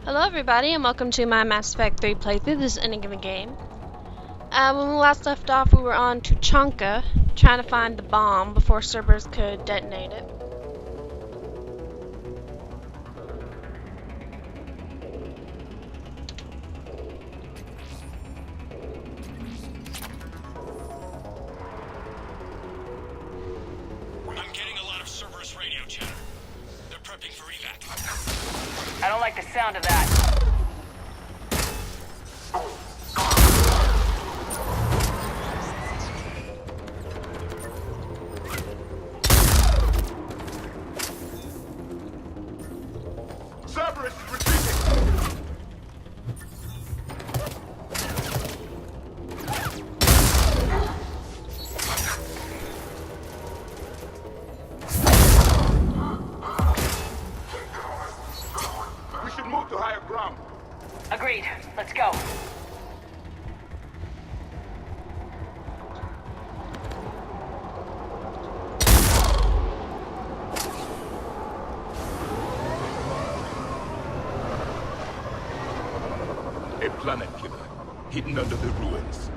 Hello everybody and welcome to my Mass Effect 3 playthrough. This is Ending of the Game. When we last left off we were on Tuchanka trying to find the bomb before Cerberus could detonate it. I'm getting a lot of Cerberus radio chatter. They're prepping for evac. I don't like the sound of that. Cerberus is retreating! We should move to higher ground. Agreed. Let's go. A planet killer, hidden under the ruins.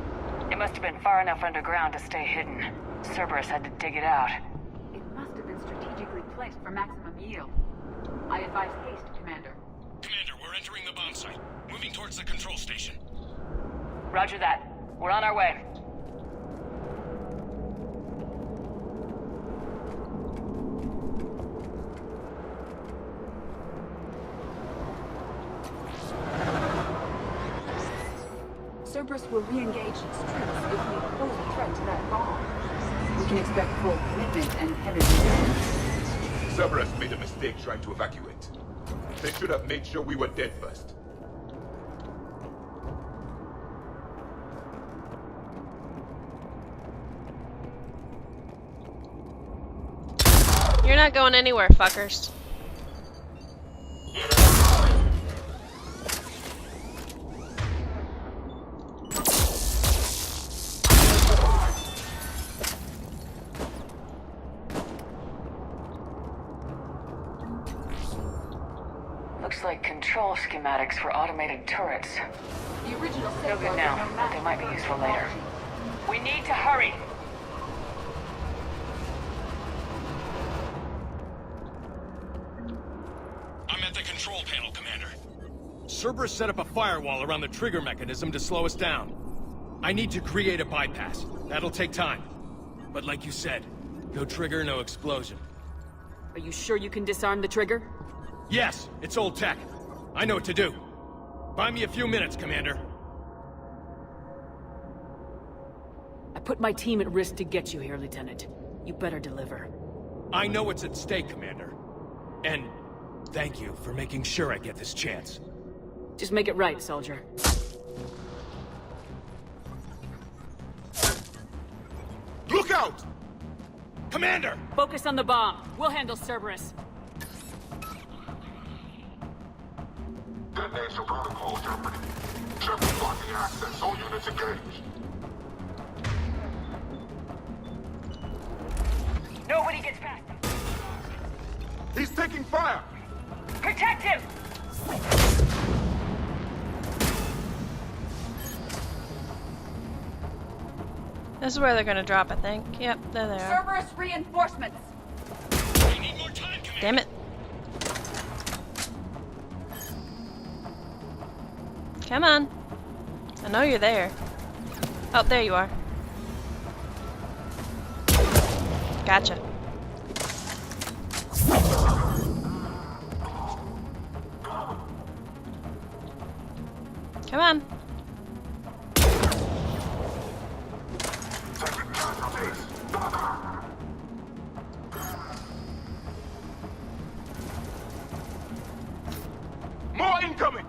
It must have been far enough underground to stay hidden. Cerberus had to dig it out. It must have been strategically placed for maximum yield. I advise haste, Commander. Commander, we're entering the bomb site. Moving towards the control station. Roger that. We're on our way. Cerberus will re-engage its troops if we pose a threat to that bomb. We can expect full commitment and heavy resistance. Cerberus made a mistake trying to evacuate. They should have made sure we were dead first. You're not going anywhere, fuckers. Looks like control schematics for automated turrets. The original No safeguards good now, are no but match they might be for useful later. technology. We need to hurry! I'm at the control panel, Commander. Cerberus set up a firewall around the trigger mechanism to slow us down. I need to create a bypass. That'll take time. But like you said, no trigger, no explosion. Are you sure you can disarm the trigger? Yes, it's old tech. I know what to do. Buy me a few minutes, Commander. I put my team at risk to get you here, Lieutenant. You better deliver. I know what's at stake, Commander. And thank you for making sure I get this chance. Just make it right, soldier. Look out! Commander! Focus on the bomb. We'll handle Cerberus. Detonation protocol jeopardy. Triple blocking access. All units engaged. Nobody gets past him! He's taking fire! Protect him! This is where they're gonna drop, I think. Yep, there they are. Cerberus reinforcements! We need more time, Commander! Damn it. Come on. I know you're there. Oh, there you are. Gotcha. Come on. More incoming!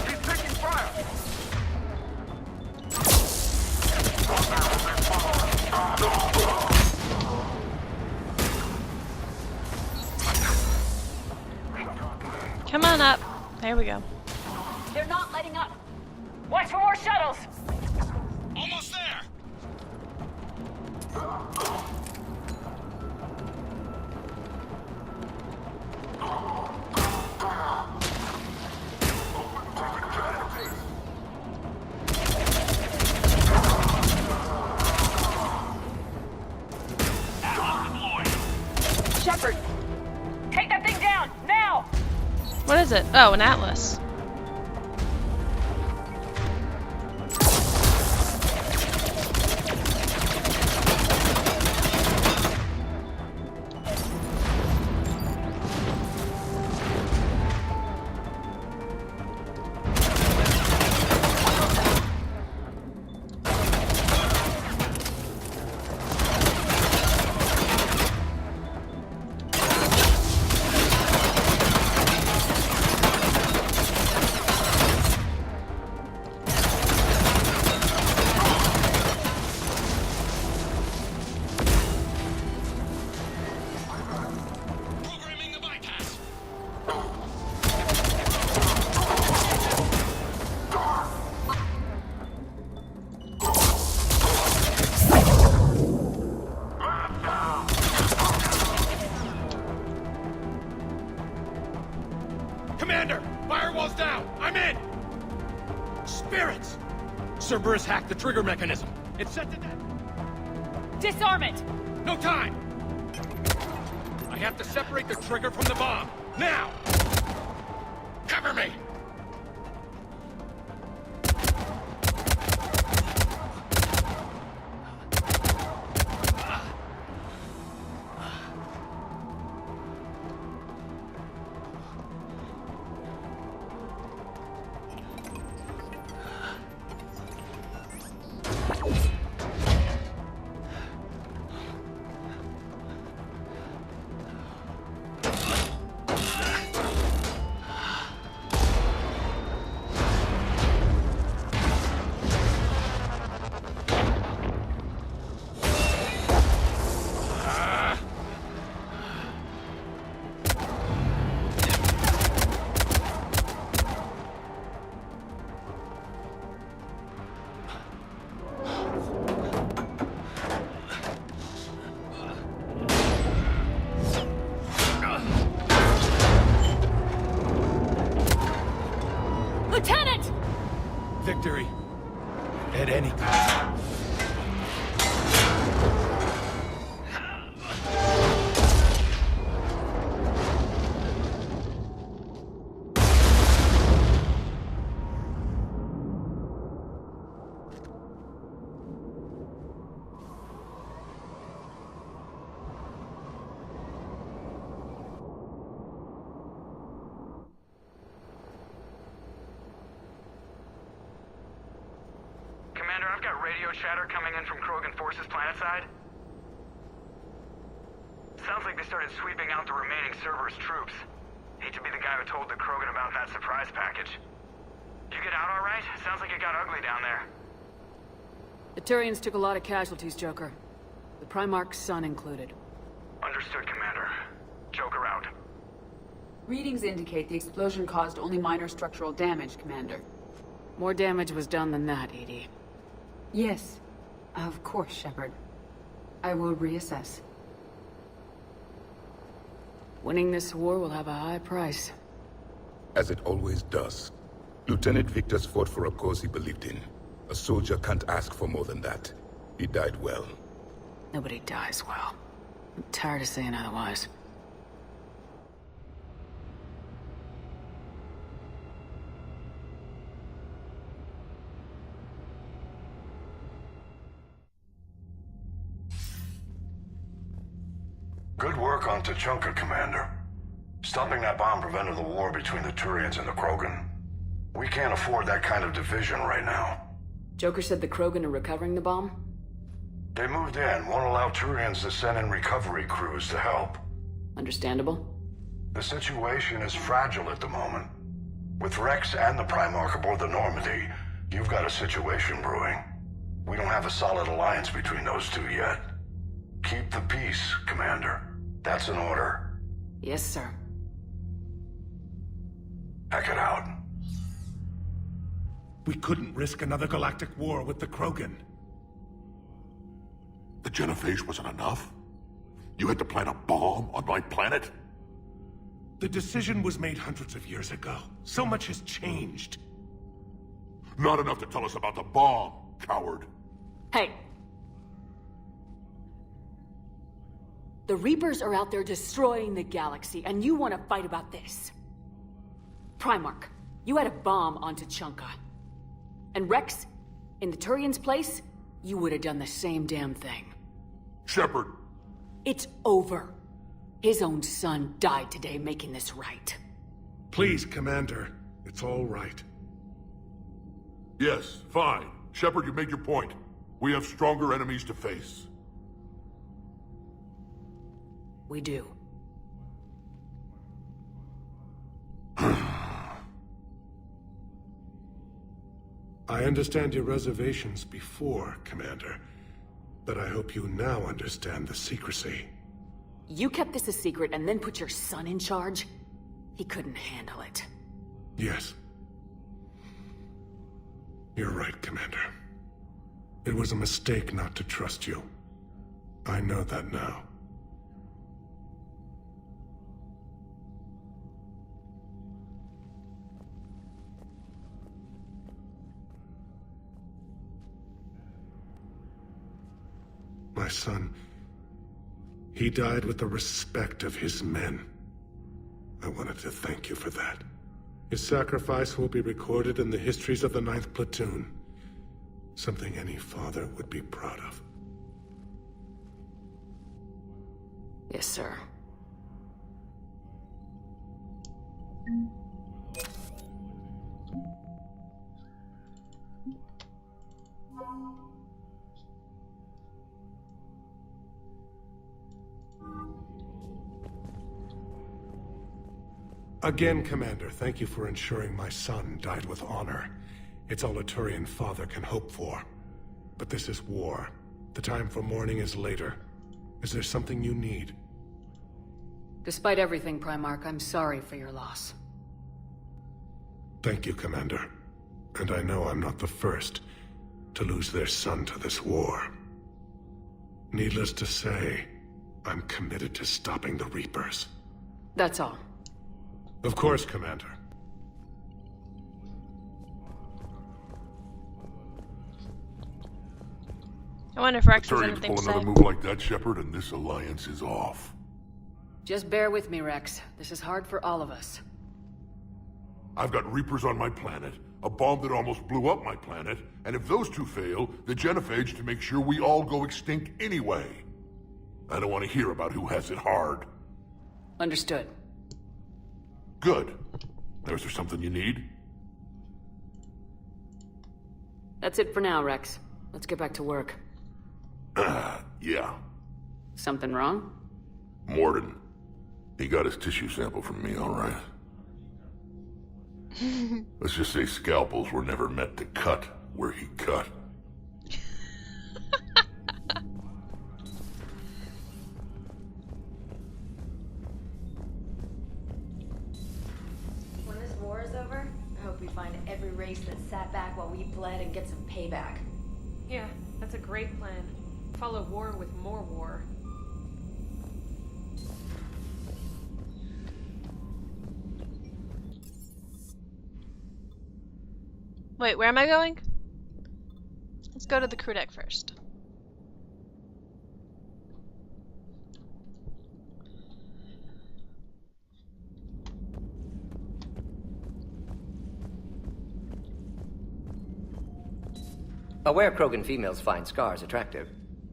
He's taking fire! Come on up. There we go. They're not letting up. Watch for more shuttles. Almost there! Shepard, take that thing down now. What is it? Oh, an atlas. Programming the bypass. Commander, firewall's down. I'm in. Spirits. Cerberus hacked the trigger mechanism. It's set to death. Disarm it. No time! I have to separate the trigger from the bomb. Now! Cover me! Lieutenant! Victory. At any cost. Commander, I've got radio chatter coming in from Krogan forces planetside. Sounds like they started sweeping out the remaining Cerberus troops. Hate to be the guy who told the Krogan about that surprise package. You get out all right? Sounds like it got ugly down there. The Turians took a lot of casualties, Joker. The Primarch's son included. Understood, Commander. Joker out. Readings indicate the explosion caused only minor structural damage, Commander. More damage was done than that, Edie. Yes, of course, Shepard. I will reassess. Winning this war will have a high price. As it always does. Lieutenant Victor's fought for a cause he believed in. A soldier can't ask for more than that. He died well. Nobody dies well. I'm tired of saying otherwise. Good work on Tuchanka, Commander. Stopping that bomb prevented the war between the Turians and the Krogan. We can't afford that kind of division right now. Joker said the Krogan are recovering the bomb? They moved in, won't allow Turians to send in recovery crews to help. Understandable. The situation is fragile at the moment. With Rex and the Primarch aboard the Normandy, you've got a situation brewing. We don't have a solid alliance between those two yet. Keep the peace, Commander. That's an order. Yes, sir. Hack it out. We couldn't risk another galactic war with the Krogan. The genophage wasn't enough? You had to plant a bomb on my planet? The decision was made hundreds of years ago. So much has changed. Not enough to tell us about the bomb, coward. Hey! The Reapers are out there destroying the galaxy, and you want to fight about this. Primarch, you had a bomb onto Chunka. And Rex, in the Turian's place, you would have done the same damn thing. Shepard! It's over. His own son died today making this right. Please, Commander. It's all right. Yes, fine. Shepard, you made your point. We have stronger enemies to face. We do. I understand your reservations before, Commander. But I hope you now understand the secrecy. You kept this a secret and then put your son in charge? He couldn't handle it. Yes. You're right, Commander. It was a mistake not to trust you. I know that now. My son, he died with the respect of his men. I wanted to thank you for that. His sacrifice will be recorded in the histories of the 9th Platoon. Something any father would be proud of. Yes, sir. Again, Commander, thank you for ensuring my son died with honor. It's all a Turian father can hope for. But this is war. The time for mourning is later. Is there something you need? Despite everything, Primarch, I'm sorry for your loss. Thank you, Commander. And I know I'm not the first to lose their son to this war. Needless to say, I'm committed to stopping the Reapers. That's all. Of course, Commander. I wonder if Rex has Turians anything pull to say. another move like that, Shepard, and this alliance is off. Just bear with me, Rex. This is hard for all of us. I've got Reapers on my planet, a bomb that almost blew up my planet, and if those two fail, the genophage to make sure we all go extinct anyway. I don't want to hear about who has it hard. Understood. Good. Is there something you need? That's it for now, Rex. Let's get back to work. Yeah. Something wrong? Morden. He got his tissue sample from me, all right. Let's just say scalpels were never meant to cut where he cut. When this war is over, I hope we find every race that sat back while we bled and get some payback. Yeah, that's a great plan. Follow war with more war. Wait, where am I going? Let's go to the crew deck first. Aware Krogan females find Scars attractive.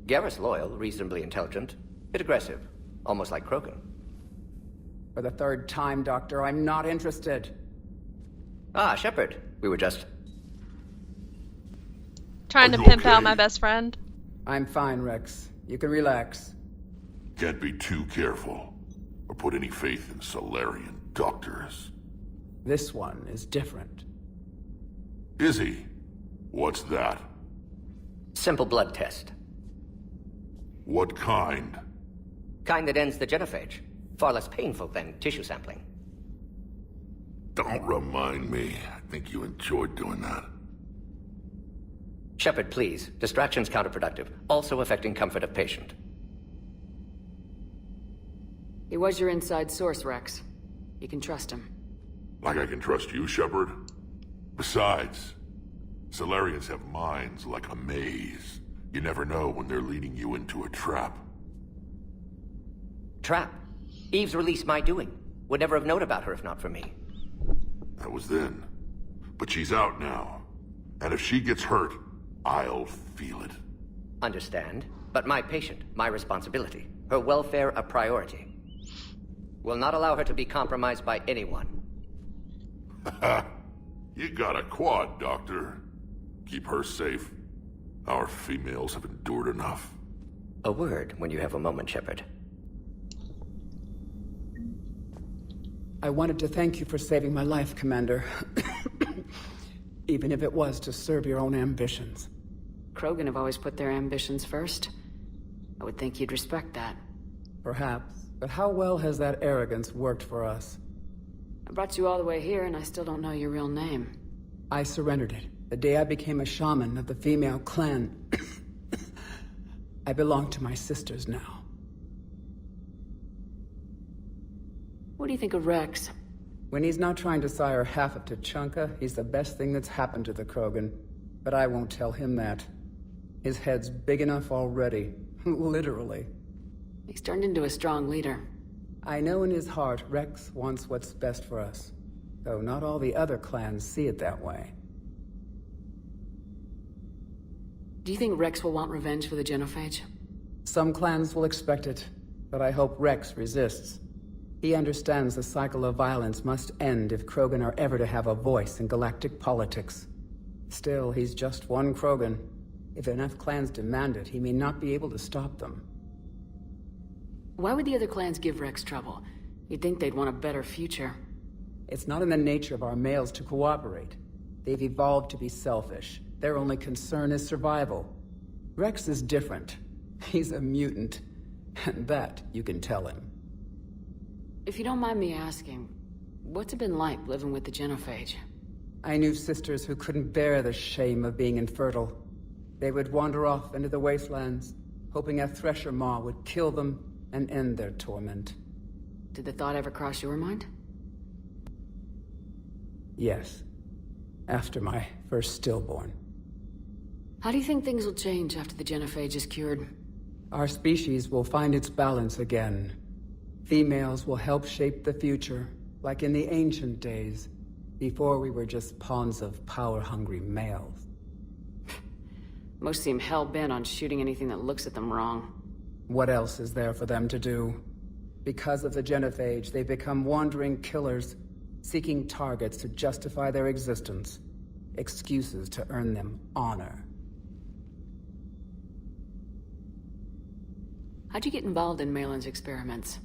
Garrus loyal, reasonably intelligent, bit aggressive, almost like Krogan. For the third time, Doctor, I'm not interested. Ah, Shepard. We were just... Trying to pimp out my best friend. I'm fine, Rex. You can relax. Can't be too careful, or put any faith in Solarian doctors. This one is different. Is he? What's that? Simple blood test. What kind? Kind that ends the genophage. Far less painful than tissue sampling. Don't remind me. I think you enjoyed doing that. Shepard, please. Distraction's counterproductive, also affecting comfort of patient. He was your inside source, Rex. You can trust him. Like I can trust you, Shepard? Besides, Solarians have minds like a maze. You never know when they're leading you into a trap. Trap? Eve's release my doing. Would never have known about her if not for me. That was then. But she's out now. And if she gets hurt, I'll feel it. Understand. But my patient, my responsibility. Her welfare a priority. Will not allow her to be compromised by anyone. You got a quad, Doctor. Keep her safe. Our females have endured enough. A word when you have a moment, Shepard. I wanted to thank you for saving my life, Commander. Even if it was to serve your own ambitions. Krogan have always put their ambitions first. I would think you'd respect that. Perhaps. But how well has that arrogance worked for us? I brought you all the way here and I still don't know your real name. I surrendered it the day I became a shaman of the female clan. I belong to my sisters now. What do you think of Rex? When he's not trying to sire half of Tuchanka, he's the best thing that's happened to the Krogan. But I won't tell him that. His head's big enough already. Literally. He's turned into a strong leader. I know in his heart Rex wants what's best for us. Though not all the other clans see it that way. Do you think Rex will want revenge for the genophage? Some clans will expect it, but I hope Rex resists. He understands the cycle of violence must end if Krogan are ever to have a voice in galactic politics. Still, he's just one Krogan. If enough clans demand it, he may not be able to stop them. Why would the other clans give Rex trouble? You'd think they'd want a better future. It's not in the nature of our males to cooperate. They've evolved to be selfish. Their only concern is survival. Rex is different. He's a mutant. And that you can tell him. If you don't mind me asking, what's it been like living with the genophage? I knew sisters who couldn't bear the shame of being infertile. They would wander off into the wastelands, hoping a thresher maw would kill them and end their torment. Did the thought ever cross your mind? Yes. After my first stillborn. How do you think things will change after the genophage is cured? Our species will find its balance again. Females will help shape the future, like in the ancient days, before we were just pawns of power-hungry males. Most seem hell-bent on shooting anything that looks at them wrong. What else is there for them to do? Because of the genophage, they become wandering killers, seeking targets to justify their existence, excuses to earn them honor. How'd you get involved in Malin's experiments?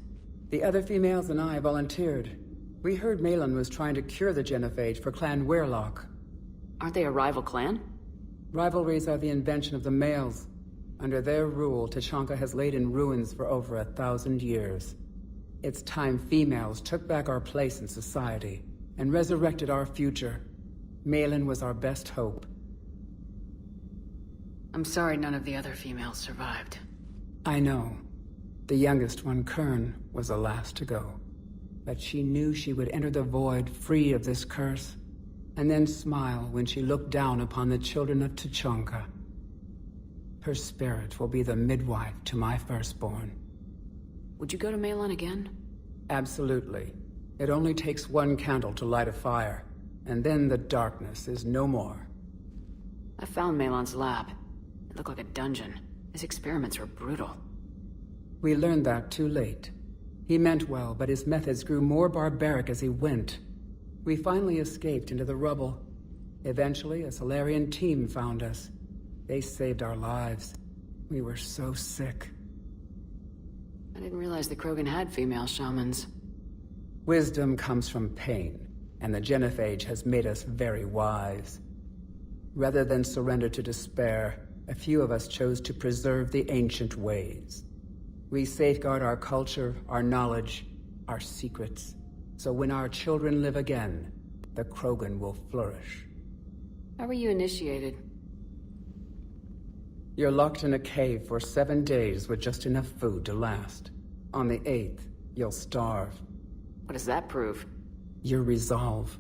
The other females and I volunteered. We heard Malin was trying to cure the genophage for Clan Weirlock. Aren't they a rival clan? Rivalries are the invention of the males. Under their rule, Tuchanka has laid in ruins for over 1,000 years. It's time females took back our place in society and resurrected our future. Malin was our best hope. I'm sorry none of the other females survived. I know. The youngest one, Kern, was the last to go. But she knew she would enter the void free of this curse, and then smile when she looked down upon the children of Tuchanka. Her spirit will be the midwife to my firstborn. Would you go to Malin again? Absolutely. It only takes one candle to light a fire, and then the darkness is no more. I found Malin's lab. It looked like a dungeon. His experiments were brutal. We learned that too late. He meant well, but his methods grew more barbaric as he went. We finally escaped into the rubble. Eventually, a Solarian team found us. They saved our lives. We were so sick. I didn't realize the Krogan had female shamans. Wisdom comes from pain, and the genophage has made us very wise. Rather than surrender to despair, a few of us chose to preserve the ancient ways. We safeguard our culture, our knowledge, our secrets. So when our children live again, the Krogan will flourish. How were you initiated? You're locked in a cave for 7 days with just enough food to last. On the 8th, you'll starve. What does that prove? Your resolve.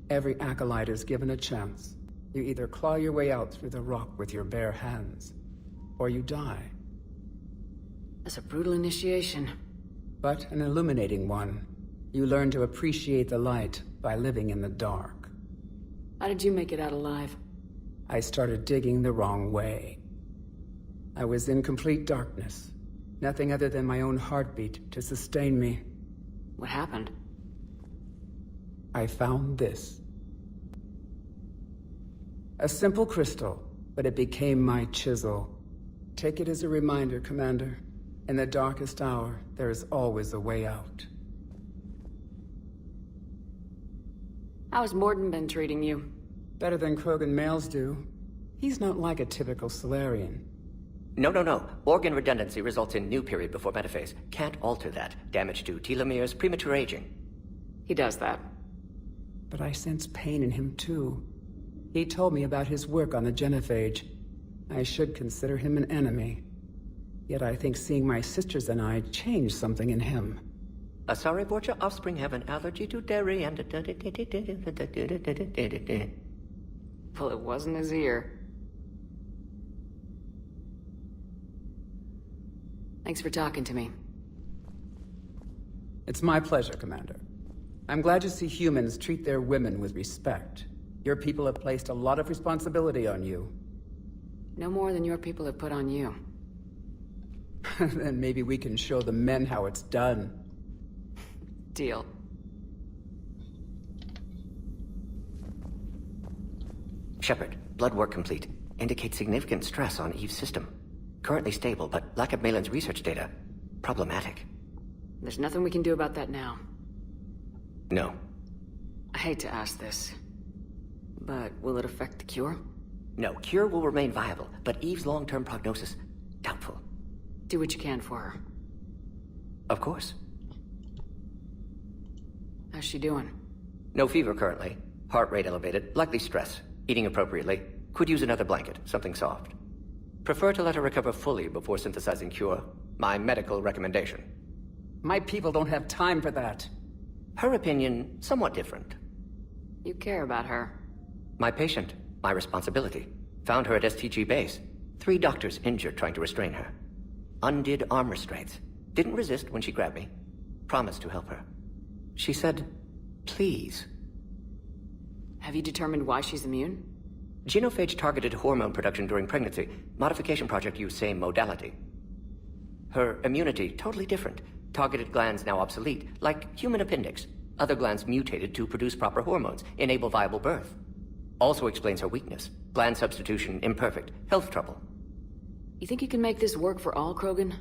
Every acolyte is given a chance. You either claw your way out through the rock with your bare hands, or you die. That's a brutal initiation. But an illuminating one. You learn to appreciate the light by living in the dark. How did you make it out alive? I started digging the wrong way. I was in complete darkness. Nothing other than my own heartbeat to sustain me. What happened? I found this. A simple crystal, but it became my chisel. Take it as a reminder, Commander. In the darkest hour, there is always a way out. How has Morden been treating you? Better than Krogan males do. He's not like a typical Solarian. No. Organ redundancy results in new period before metaphase. Can't alter that. Damage to telomeres, premature aging. He does that. But I sense pain in him too. He told me about his work on the genophage. I should consider him an enemy. Yet I think seeing my sisters and I changed something in him. Asari Borgia offspring have an allergy to dairy and... Well, it wasn't his ear. Thanks for talking to me. It's my pleasure, Commander. I'm glad to see humans treat their women with respect. Your people have placed a lot of responsibility on you. No more than your people have put on you. Then maybe we can show the men how it's done. Deal. Shepard, blood work complete. Indicates significant stress on Eve's system. Currently stable, but lack of Malin's research data. Problematic. There's nothing we can do about that now. No. I hate to ask this, but will it affect the cure? No, cure will remain viable, but Eve's long-term prognosis, doubtful. Do what you can for her. Of course. How's she doing? No fever currently. Heart rate elevated, likely stress. Eating appropriately. Could use another blanket, something soft. Prefer to let her recover fully before synthesizing cure. My medical recommendation. My people don't have time for that. Her opinion, somewhat different. You care about her. My patient, my responsibility. Found her at STG base. 3 doctors injured trying to restrain her. Undid arm restraints. Didn't resist when she grabbed me. Promised to help her. She said, please. Have you determined why she's immune? Genophage targeted hormone production during pregnancy. Modification project used same modality. Her immunity, totally different. Targeted glands now obsolete, like human appendix. Other glands mutated to produce proper hormones, enable viable birth. Also explains her weakness. Gland substitution imperfect. Health trouble. You think you can make this work for all Krogan?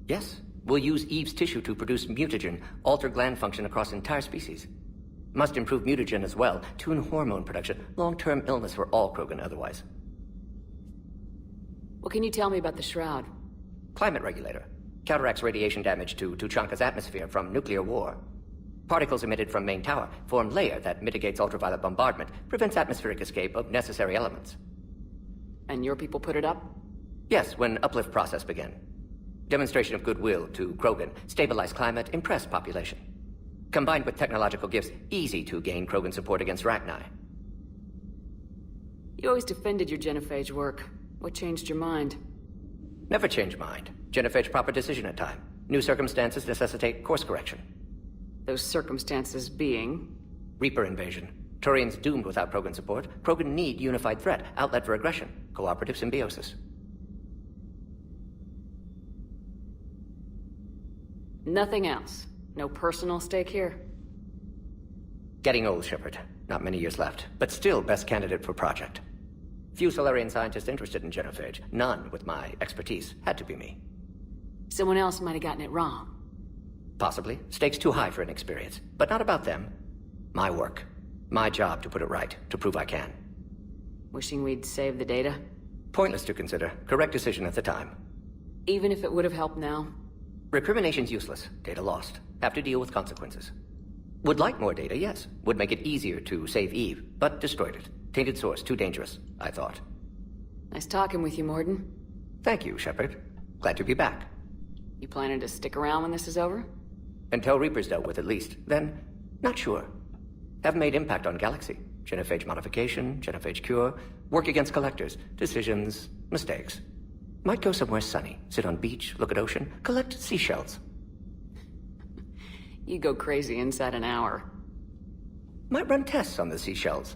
Yes. We'll use Eve's tissue to produce mutagen, alter gland function across entire species. Must improve mutagen as well, tune hormone production. Long-term illness for all Krogan otherwise. What can you tell me about the Shroud? Climate regulator. Counteracts radiation damage to Tuchanka's atmosphere from nuclear war. Particles emitted from main tower form layer that mitigates ultraviolet bombardment, prevents atmospheric escape of necessary elements. And your people put it up? Yes, when uplift process began. Demonstration of goodwill to Krogan, stabilize climate, impress population. Combined with technological gifts, easy to gain Krogan support against Rachni. You always defended your genophage work. What changed your mind? Never change mind. Genophage proper decision at time. New circumstances necessitate course correction. Those circumstances being? Reaper invasion. Turians doomed without Krogan support. Krogan need unified threat, outlet for aggression, cooperative symbiosis. Nothing else? No personal stake here? Getting old, Shepard. Not many years left, but still best candidate for project. Few Solarian scientists interested in genophage. None with my expertise. Had to be me. Someone else might have gotten it wrong. Possibly. Stakes too high for inexperience. But not about them. My work. My job to put it right, to prove I can. Wishing we'd saved the data? Pointless to consider. Correct decision at the time. Even if it would have helped now? Recrimination's useless. Data lost. Have to deal with consequences. Would like more data, yes. Would make it easier to save Eve, but destroyed it. Tainted source, too dangerous, I thought. Nice talking with you, Morden. Thank you, Shepard. Glad to be back. You planning to stick around when this is over? Until Reaper's dealt with, at least. Then, not sure. Have made impact on Galaxy. Genophage modification, genophage cure, work against collectors, decisions, mistakes. Might go somewhere sunny, sit on beach, look at ocean, collect seashells. You go crazy inside an hour. Might run tests on the seashells.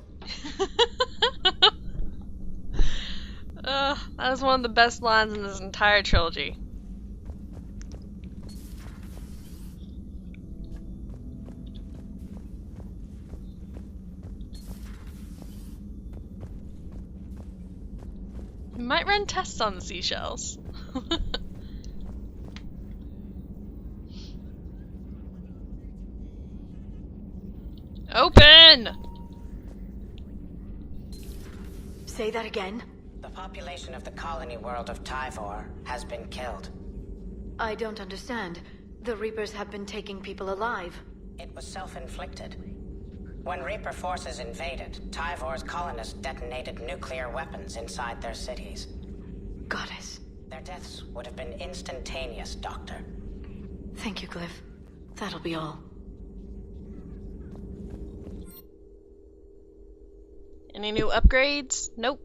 That was one of the best lines in this entire trilogy. You might run tests on the seashells. Open! Say that again? The population of the colony world of Tyvor has been killed. I don't understand. The Reapers have been taking people alive. It was self-inflicted. When Reaper forces invaded, Tyvor's colonists detonated nuclear weapons inside their cities. Goddess. Their deaths would have been instantaneous, Doctor. Thank you, Glyph. That'll be all. Any new upgrades? Nope.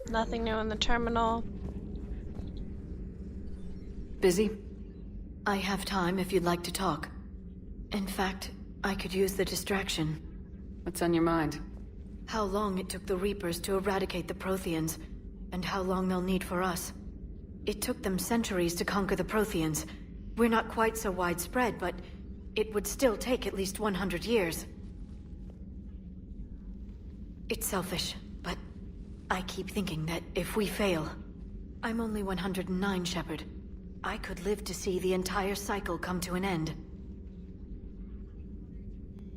Nothing new in the terminal. Busy? I have time if you'd like to talk. In fact, I could use the distraction. What's on your mind? How long it took the Reapers to eradicate the Protheans, and how long they'll need for us. It took them centuries to conquer the Protheans. We're not quite so widespread, but it would still take at least 100 years. It's selfish, but I keep thinking that if we fail... I'm only 109, Shepard. I could live to see the entire cycle come to an end.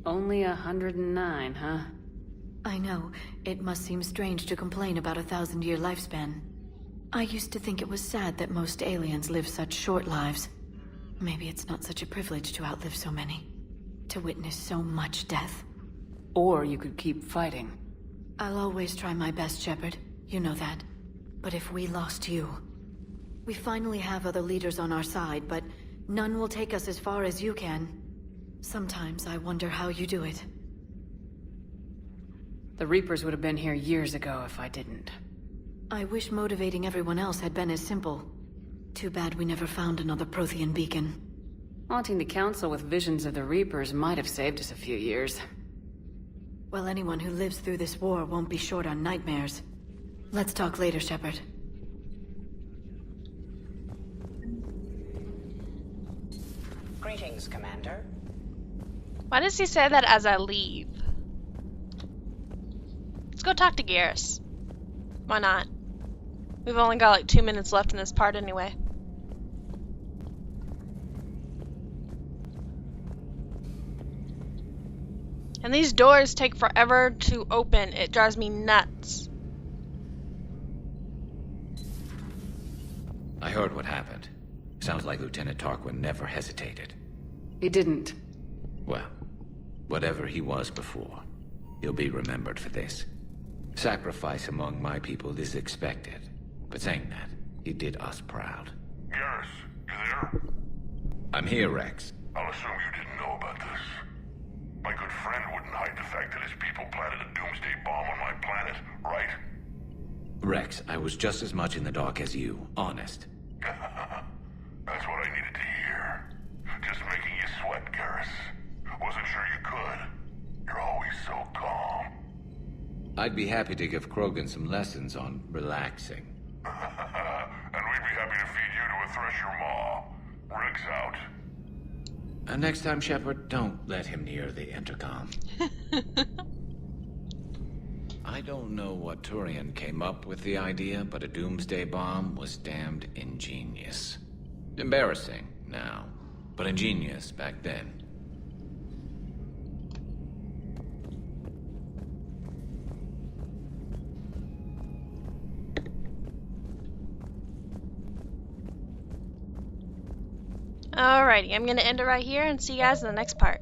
Only 109, huh? I know. It must seem strange to complain about a 1,000-year lifespan. I used to think it was sad that most aliens live such short lives. Maybe it's not such a privilege to outlive so many. To witness so much death. Or you could keep fighting. I'll always try my best, Shepard. You know that. But if we lost you... We finally have other leaders on our side, but none will take us as far as you can. Sometimes I wonder how you do it. The Reapers would have been here years ago if I didn't. I wish motivating everyone else had been as simple. Too bad we never found another Prothean beacon. Haunting the Council with visions of the Reapers might have saved us a few years. Well, anyone who lives through this war won't be short on nightmares. Let's talk later, Shepard. Greetings, Commander. Why does he say that as I leave? Let's go talk to Garrus. Why not? We've only got like 2 minutes left in this part anyway. And these doors take forever to open. It drives me nuts. I heard what happened. Sounds like Lieutenant Tarquin never hesitated. He didn't. Well, whatever he was before, he'll be remembered for this. Sacrifice among my people is expected. But saying that, he did us proud. Garrus, you there? I'm here, Rex. I'll assume you didn't know about this. My good friend wouldn't hide the fact that his people planted a doomsday bomb on my planet, right? Rex, I was just as much in the dark as you, honest. That's what I needed to hear. Just making you sweat, Garrus. Wasn't sure you could. You're always so calm. I'd be happy to give Krogan some lessons on relaxing. And we'd be happy to feed you to a Thresher maw. Rex out. And next time, Shepard, don't let him near the intercom. I don't know what Turian came up with the idea, but a doomsday bomb was damned ingenious. Embarrassing now, but ingenious back then. Alrighty, I'm gonna end it right here and see you guys in the next part.